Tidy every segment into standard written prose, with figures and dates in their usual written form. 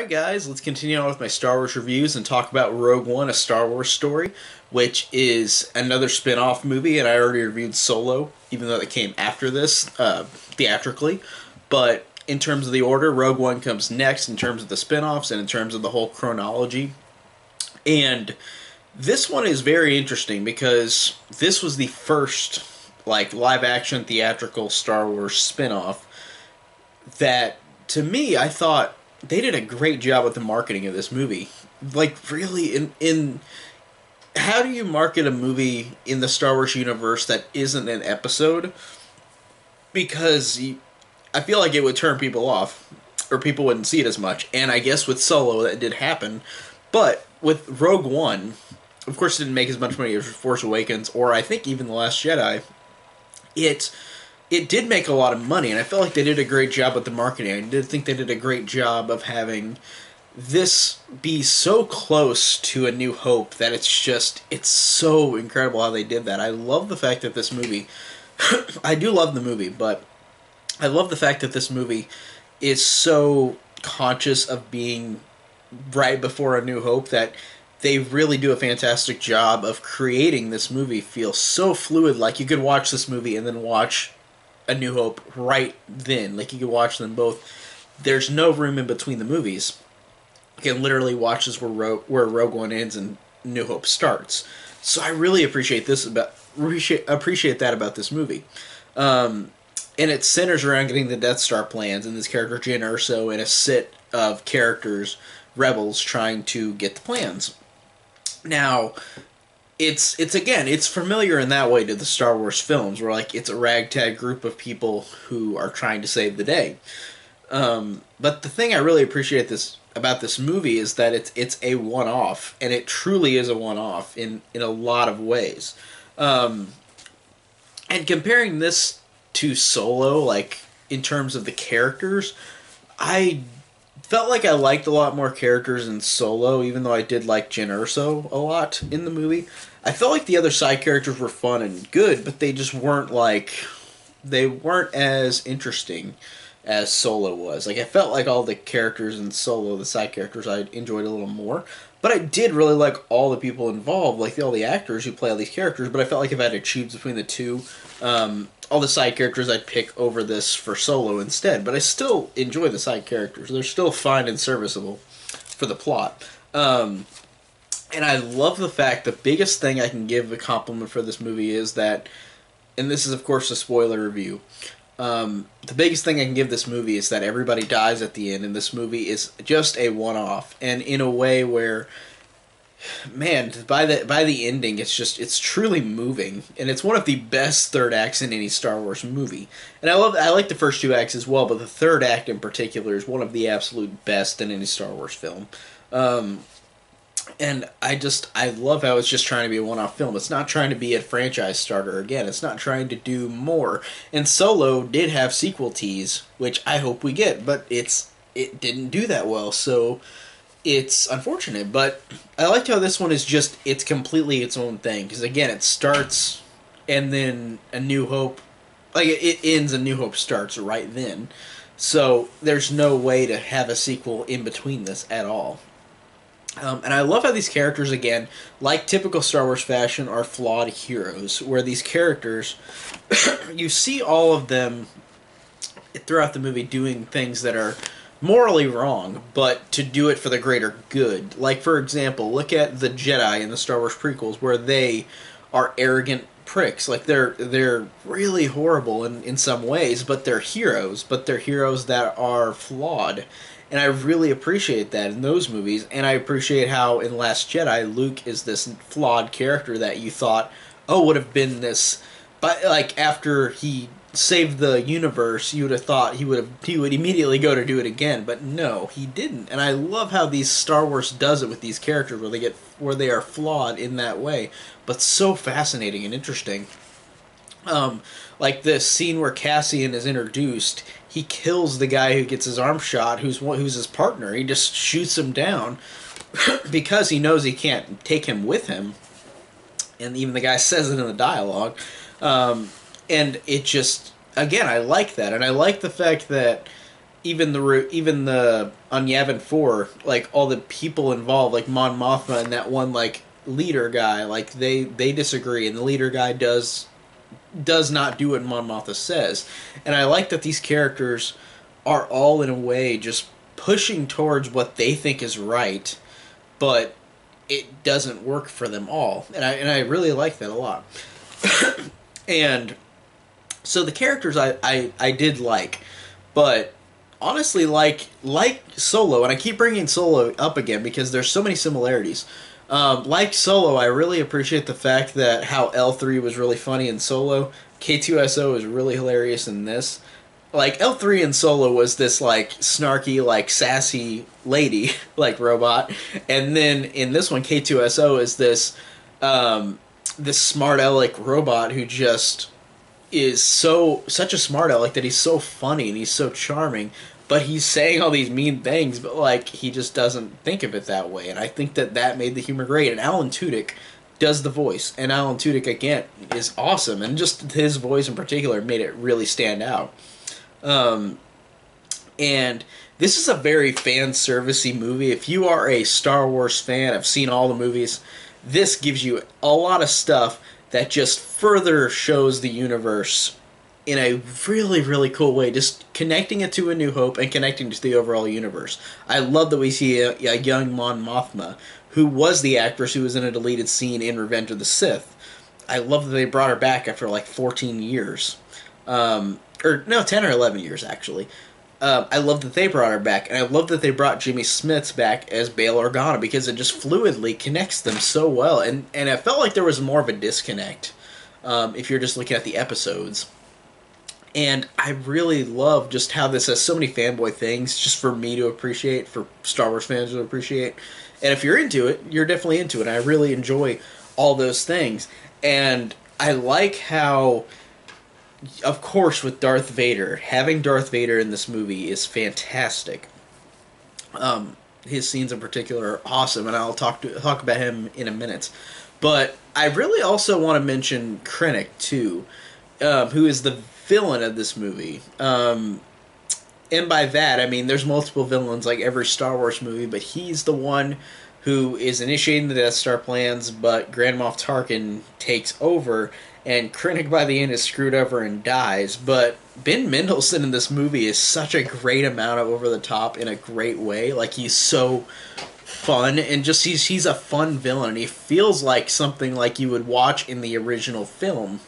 Alright guys, let's continue on with my Star Wars reviews and talk about Rogue One, A Star Wars Story, which is another spin-off movie, and I already reviewed Solo, even though it came after this, theatrically. But in terms of the order, Rogue One comes next in terms of the spin-offs and in terms of the whole chronology. And this one is very interesting because this was the first, live-action theatrical Star Wars spin-off that, to me, I thought they did a great job with the marketing of this movie. Really, in how do you market a movie in the Star Wars universe that isn't an episode? Because I feel like it would turn people off, or people wouldn't see it as much. And I guess with Solo that did happen. But with Rogue One, of course it didn't make as much money as Force Awakens, or I think even The Last Jedi. It did make a lot of money, and I felt like they did a great job with the marketing. I did think they did a great job of having this be so close to A New Hope that it's so incredible how they did that. I love the fact that this movie, I do love the movie, but I love the fact that this movie is so conscious of being right before A New Hope that they really do a fantastic job of creating this movie feel so fluid. Like, you could watch this movie and then watch A New Hope right then. Like, you could watch them both. There's no room in between the movies. You can literally watch this where Rogue One ends and New Hope starts. So I really appreciate that about this movie. And it centers around getting the Death Star plans and this character Jyn Erso and a set of characters, rebels, trying to get the plans. Now, it's familiar in that way to the Star Wars films, where it's a ragtag group of people who are trying to save the day. But the thing I really appreciate about this movie is that it's a one-off, and it truly is a one-off in a lot of ways. And comparing this to Solo, in terms of the characters, I felt like I liked a lot more characters in Solo, even though I did like Jyn Erso a lot in the movie. I felt like the other side characters were fun and good, but they just weren't as interesting as Solo was. I felt like all the characters in Solo, the side characters, I enjoyed a little more. But I did really like all the people involved, all the actors who play all these characters, but I felt like if I had to choose between the two, all the side characters I'd pick over this for Solo instead. But I still enjoy the side characters. They're still fine and serviceable for the plot. And I love the fact, the biggest thing I can give a compliment for this movie is that, and this is of course a spoiler review, the biggest thing I can give this movie is that everybody dies at the end, and this movie is just a one-off, and in a way where, man, by the ending, it's truly moving, and it's one of the best third acts in any Star Wars movie. And I like the first two acts as well, but the third act in particular is one of the absolute best in any Star Wars film. And I love how it's just trying to be a one-off film. It's not trying to be a franchise starter again. It's not trying to do more. And Solo did have sequel tease, which I hope we get, but it didn't do that well, so it's unfortunate. But I liked how this one is it's completely its own thing, because again, it starts and then A New Hope, it ends and New Hope starts right then. So there's no way to have a sequel in between this at all. And I love how these characters, again, like typical Star Wars fashion, are flawed heroes, where these characters, you see all of them throughout the movie doing things that are morally wrong, but to do it for the greater good. For example, look at the Jedi in the Star Wars prequels, where they are arrogant pricks. They're really horrible in some ways, but they're heroes that are flawed. And I really appreciate that in those movies, and I appreciate how in Last Jedi, Luke is this flawed character that you thought, would have been this, but after he saved the universe, you would have thought he would immediately go to do it again, but no, he didn't. And I love how these Star Wars does it with these characters, where they are flawed in that way, but so fascinating and interesting. This scene where Cassian is introduced, he kills the guy who gets his arm shot, who's his partner. He just shoots him down because he knows he can't take him with him. And even the guy says it in the dialogue. And it just, again, I like that. And I like the fact that even the on Yavin 4, like all the people involved, like Mon Mothma and that one like leader guy, like they disagree, and the leader guy does not do what Mon Mothma says. And I like that these characters are all in a way just pushing towards what they think is right, but it doesn't work for them all. And I really like that a lot. And so the characters I did like, but honestly, like Solo, and I keep bringing Solo up again because there's so many similarities. Like Solo, I really appreciate the fact that how L3 was really funny in Solo. K2SO is really hilarious in this. Like L3 in Solo was this like snarky, like sassy lady, like robot, and then in this one, K2SO is this smart aleck robot who just is such a smart aleck that he's so funny and he's so charming, but he's saying all these mean things, but like he just doesn't think of it that way. And I think that made the humor great. And Alan Tudyk does the voice, and Alan Tudyk again is awesome, and just his voice in particular made it really stand out. And this is a very fan servicey movie. If you are a Star Wars fan, have seen all the movies, this gives you a lot of stuff that just further shows the universe in a really, really cool way, just connecting it to A New Hope and connecting it to the overall universe. I love that we see a young Mon Mothma, who was the actress who was in a deleted scene in Revenge of the Sith. I love that they brought her back after like 14 years. Or no, 10 or 11 years, actually. I love that they brought her back, and I love that they brought Jimmy Smits back as Bail Organa, because it just fluidly connects them so well, and I felt like there was more of a disconnect if you're just looking at the episodes. And I really love just how this has so many fanboy things just for me to appreciate, for Star Wars fans to appreciate. And if you're into it, you're definitely into it. I really enjoy all those things. And I like how, of course, with Darth Vader, having Darth Vader in this movie is fantastic. His scenes in particular are awesome, and I'll talk about him in a minute. But I really also want to mention Krennic, too, who is the villain of this movie. And by that, I mean there's multiple villains like every Star Wars movie, but he's the one who is initiating the Death Star plans, but Grand Moff Tarkin takes over, and Krennic by the end is screwed over and dies. But Ben Mendelsohn in this movie is such a great amount of over the top in a great way. Like, he's so fun, and just he's a fun villain, and he feels like something like you would watch in the original film.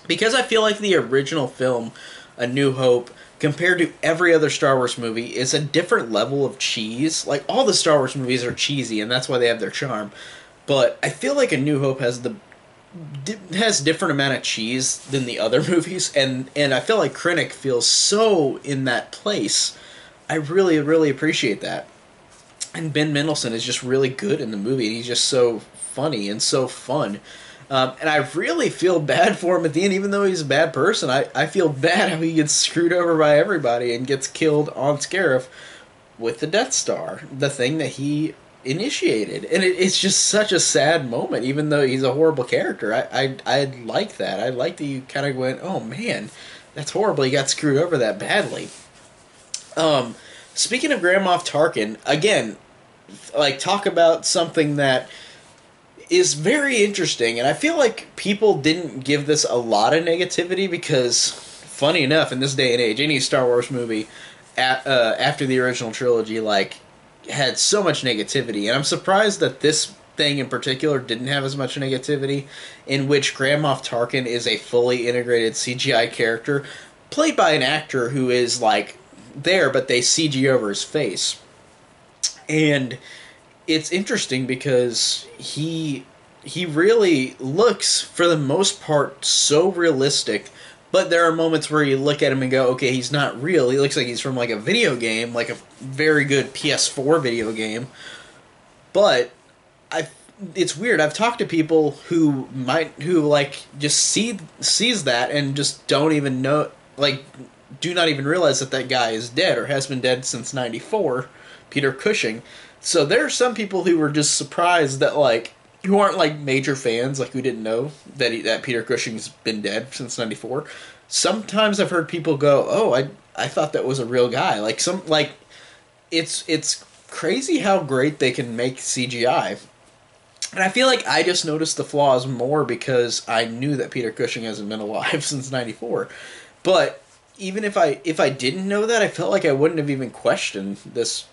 Because I feel like the original film, A New Hope, compared to every other Star Wars movie, is a different level of cheese. Like, all the Star Wars movies are cheesy, and that's why they have their charm. But I feel like A New Hope has different amount of cheese than the other movies, and I feel like Krennic feels so in that place. I really, really appreciate that. And Ben Mendelsohn is just really good in the movie, and he's just so funny and so fun. And I really feel bad for him at the end, even though he's a bad person. I feel bad how he gets screwed over by everybody and gets killed on Scarif with the Death Star, the thing that he initiated. And it's just such a sad moment, even though he's a horrible character. I like that. I like that you kind of went, oh man, that's horrible. He got screwed over that badly. Speaking of Grand Moff Tarkin, again, like, talk about something that is very interesting, and I feel like people didn't give this a lot of negativity because, funny enough, in this day and age, any Star Wars movie after the original trilogy, like, had so much negativity, and I'm surprised that this thing in particular didn't have as much negativity, in which Grand Moff Tarkin is a fully integrated CGI character, played by an actor who is, like, there, but they CG over his face. And it's interesting because he really looks, for the most part, so realistic, but there are moments where you look at him and go, okay, he's not real. He looks like he's from, like, a video game, like a very good PS4 video game. But it's weird. I've talked to people who just sees that and just don't even know, like, do not even realize that guy is dead or has been dead since '94, Peter Cushing. So there are some people who were just surprised that, like, who aren't, like, major fans, like, who didn't know that Peter Cushing's been dead since '94. Sometimes I've heard people go, oh, I thought that was a real guy. It's crazy how great they can make CGI. And I feel like I just noticed the flaws more because I knew that Peter Cushing hasn't been alive since '94. But even if I didn't know that, I felt like I wouldn't have even questioned this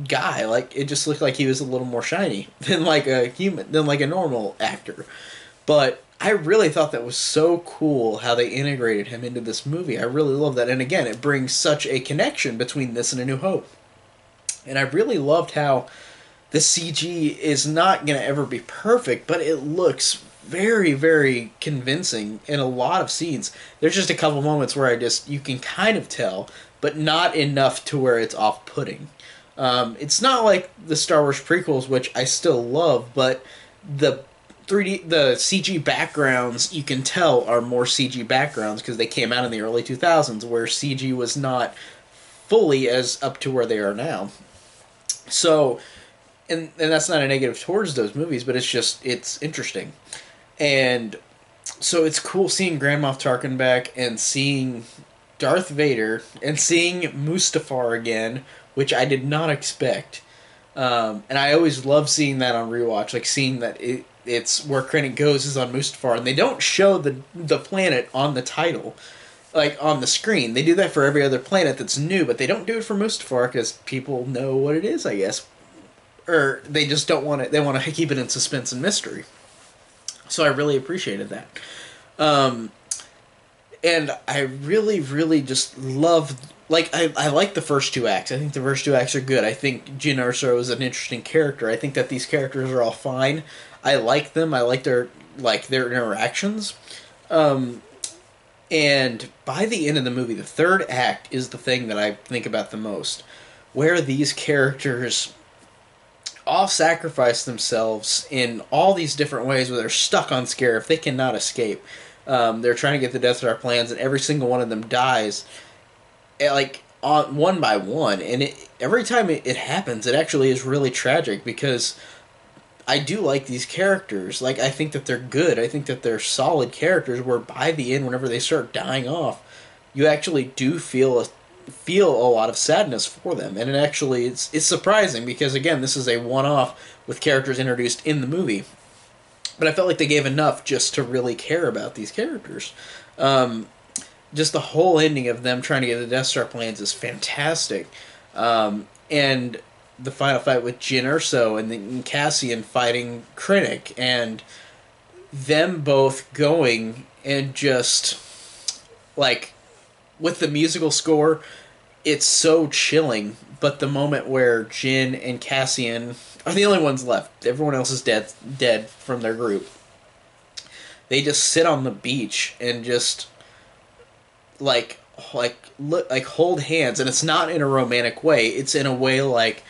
guy. Like, it just looked like he was a little more shiny than like a human, than like a normal actor. But I really thought that was so cool how they integrated him into this movie. I really love that. And again, it brings such a connection between this and A New Hope. And I really loved how the CG is not going to ever be perfect, but it looks very, very convincing in a lot of scenes. There's just a couple moments where you can kind of tell, but not enough to where it's off-putting. It's not like the Star Wars prequels, which I still love, but the the CG backgrounds, you can tell, are more CG backgrounds because they came out in the early 2000s, where CG was not fully as up to where they are now. So, and that's not a negative towards those movies, but it's interesting. And so it's cool seeing Grand Moff Tarkin back and seeing Darth Vader and seeing Mustafar again, which I did not expect. And I always love seeing that on rewatch, like seeing that it's where Krennic goes is on Mustafar, and they don't show the planet on the title, like on the screen. They do that for every other planet that's new, but they don't do it for Mustafar because people know what it is, I guess, or they just don't want it. They want to keep it in suspense and mystery. So I really appreciated that. And I really, really just loved... Like, I like the first two acts. I think the first two acts are good. I think Jyn Erso is an interesting character. I think that these characters are all fine. I like them. I like their interactions. And by the end of the movie, the third act is the thing that I think about the most. Where these characters all sacrifice themselves in all these different ways where they're stuck on Scarif. They cannot escape. They're trying to get the Death Star plans, and every single one of them dies, like, on one by one. And every time it happens, it actually is really tragic, because I do like these characters. Like, I think that they're good. I think that they're solid characters, where by the end, whenever they start dying off, you actually do feel a lot of sadness for them. And it's surprising, because again, this is a one-off with characters introduced in the movie. But I felt like they gave enough just to really care about these characters. Just the whole ending of them trying to get the Death Star plans is fantastic. And the final fight with Jyn Erso and Cassian fighting Krennic, and them both going and just, like, with the musical score, it's so chilling. But the moment where Jyn and Cassian are the only ones left, everyone else is dead from their group, they just sit on the beach and just like hold hands. And it's not in a romantic way, it's in a way like,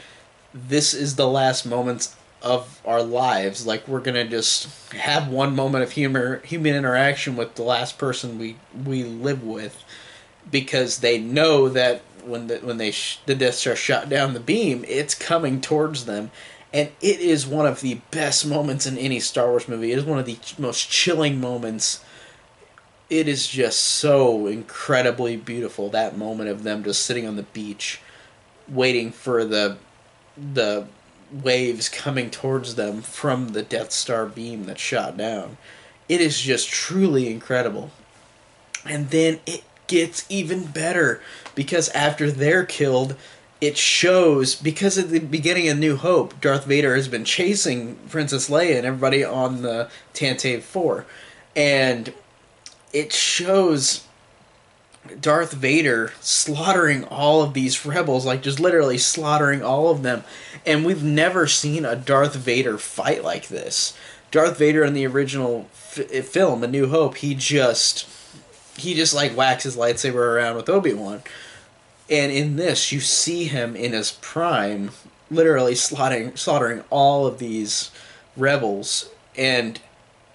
this is the last moments of our lives, like, we're gonna just have one moment of human interaction with the last person we live with, because they know that when the Death Star shot down the beam, it's coming towards them. And it is one of the best moments in any Star Wars movie. It is one of the most chilling moments. It is just so incredibly beautiful, that moment of them just sitting on the beach, waiting for the waves coming towards them from the Death Star beam that shot down. It is just truly incredible. And then it gets even better, because after they're killed, it shows, because at the beginning of New Hope, Darth Vader has been chasing Princess Leia and everybody on the Tantive 4. And it shows Darth Vader slaughtering all of these rebels, like, just literally slaughtering all of them. And we've never seen a Darth Vader fight like this. Darth Vader in the original film, A New Hope, he just like whacks his lightsaber around with Obi-Wan. And in this, you see him in his prime, literally slaughtering all of these rebels. And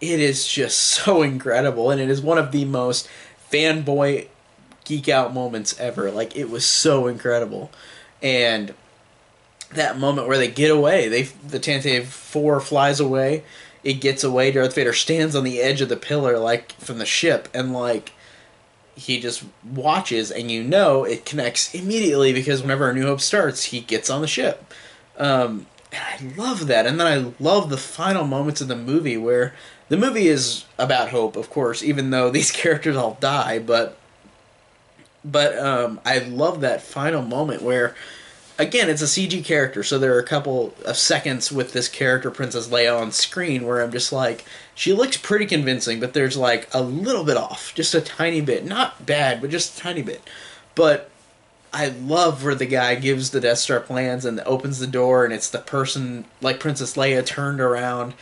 it is just so incredible. And it is one of the most fanboy geek out moments ever. Like, it was so incredible. And that moment where they get away, the Tantive 4 flies away, it gets away, Darth Vader stands on the edge of the pillar, like, from the ship, and, like, he just watches, and you know it connects immediately because whenever A New Hope starts, he gets on the ship. And I love that. And then I love the final moments of the movie where the movie is about hope, of course, even though these characters all die. But I love that final moment where, again, it's a CG character, so there are a couple of seconds with this character, Princess Leia, on screen where I'm just like, she looks pretty convincing, but there's like a little bit off, just a tiny bit. Not bad, but just a tiny bit. But I love where the guy gives the Death Star plans and opens the door, and it's the person like Princess Leia turned around,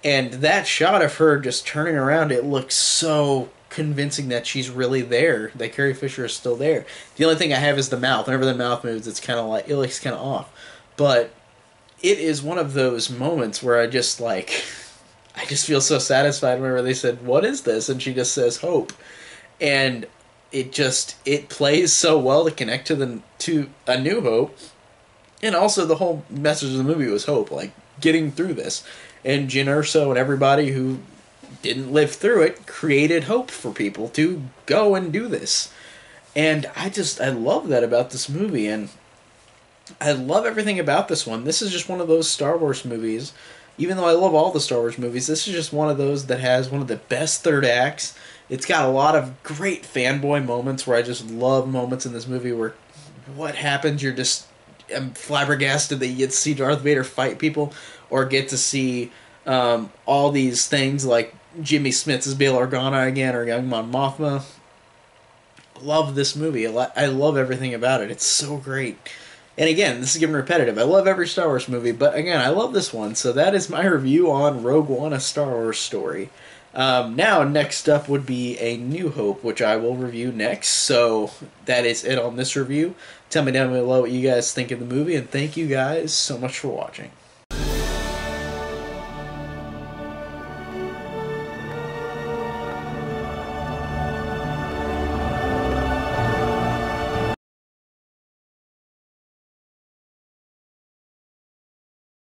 and that shot of her just turning around, it looks so convincing that she's really there, that Carrie Fisher is still there. The only thing I have is the mouth. Whenever the mouth moves, it's kind of like, it looks kind of off. But it is one of those moments where I just like, I just feel so satisfied whenever they said, "What is this?" And she just says, "Hope." And it plays so well to connect to A New Hope. And also the whole message of the movie was hope, like getting through this. And Jyn Erso and everybody who didn't live through it created hope for people to go and do this. And I love that about this movie, and I love everything about this one. This is just one of those Star Wars movies. Even though I love all the Star Wars movies, this is just one of those that has one of the best third acts. It's got a lot of great fanboy moments where I just love moments in this movie where what happens, you're just flabbergasted that you get to see Darth Vader fight people, or get to see all these things like Jimmy Smits as Bail Organa again, or Young Mon Mothma. Love this movie. I love everything about it. It's so great. And again, this is getting repetitive. I love every Star Wars movie, but again, I love this one. So that is my review on Rogue One, A Star Wars Story. Now, next up would be A New Hope, which I will review next. So that is it on this review. Tell me down below what you guys think of the movie, and thank you guys so much for watching.